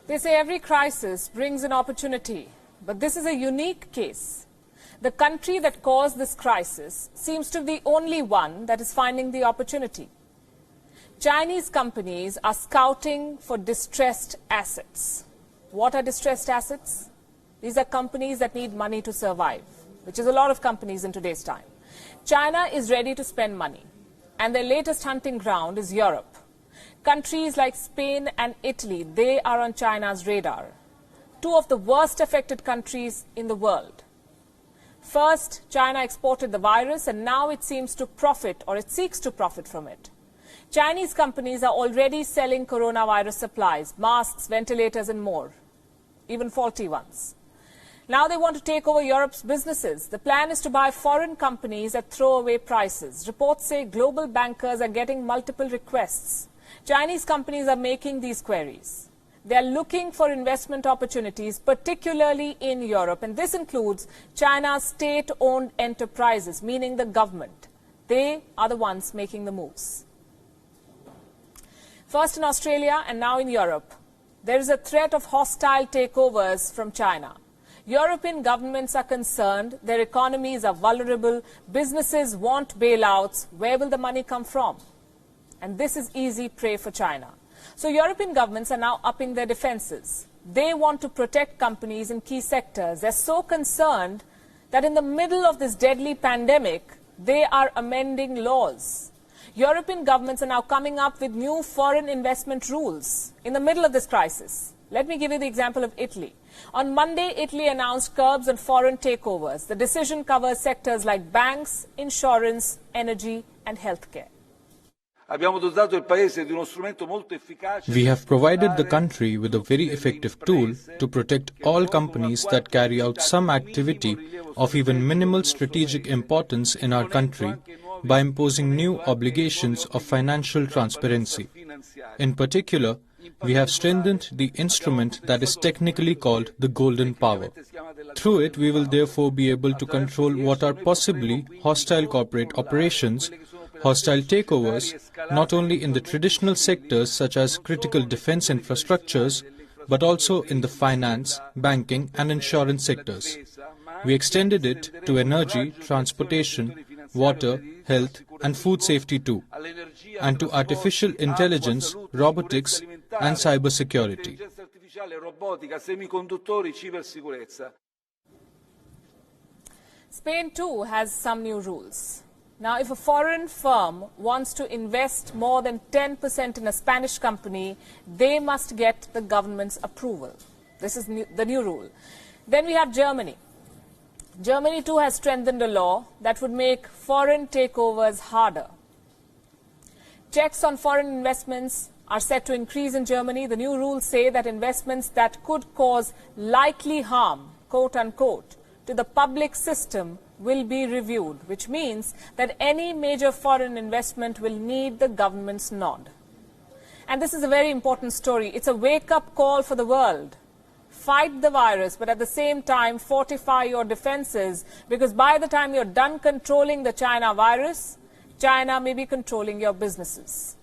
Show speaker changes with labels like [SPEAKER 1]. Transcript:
[SPEAKER 1] They say every crisis brings an opportunity, but this is a unique case. The country that caused this crisis seems to be the only one that is finding the opportunity. Chinese companies are scouting for distressed assets. What are distressed assets? These are companies that need money to survive, which is a lot of companies in today's time. China is ready to spend money, and their latest hunting ground is Europe. Countries like Spain and Italy, they are on China's radar. Two of the worst affected countries in the world. First, China exported the virus, and now it seems to profit, or it seeks to profit from it. Chinese companies are already selling coronavirus supplies, masks, ventilators and more, even faulty ones. Now they want to take over Europe's businesses. The plan is to buy foreign companies at throwaway prices. Reports say global bankers are getting multiple requests. Chinese companies are making these queries. They are looking for investment opportunities, particularly in Europe, and this includes China's state-owned enterprises, meaning the government. They are the ones making the moves. First in Australia and now in Europe, there is a threat of hostile takeovers from China. European governments are concerned, their economies are vulnerable, businesses want bailouts. Where will the money come from? And this is easy prey for China. So European governments are now upping their defenses. They want to protect companies in key sectors. They're so concerned that in the middle of this deadly pandemic, they are amending laws. European governments are now coming up with new foreign investment rules in the middle of this crisis. Let me give you the example of Italy. On Monday, Italy announced curbs on foreign takeovers. The decision covers sectors like banks, insurance, energy and healthcare.
[SPEAKER 2] We have provided the country with a very effective tool to protect all companies that carry out some activity of even minimal strategic importance in our country by imposing new obligations of financial transparency. In particular, we have strengthened the instrument that is technically called the golden power. Through it, we will therefore be able to control what are possibly hostile corporate operations, hostile takeovers, not only in the traditional sectors such as critical defense infrastructures, but also in the finance, banking and insurance sectors. We extended it to energy, transportation, water, health and food safety too, and to artificial intelligence, robotics and cybersecurity.
[SPEAKER 1] Spain too has some new rules. Now, if a foreign firm wants to invest more than 10% in a Spanish company, they must get the government's approval. This is the new rule. Then we have Germany. Germany too has strengthened a law that would make foreign takeovers harder. Checks on foreign investments are set to increase in Germany. The new rules say that investments that could cause likely harm, quote unquote, to the public system will be reviewed, which means that any major foreign investment will need the government's nod. And this is a very important story. It's a wake-up call for the world. Fight the virus, but at the same time fortify your defenses, because by the time you're done controlling the China virus, China may be controlling your businesses.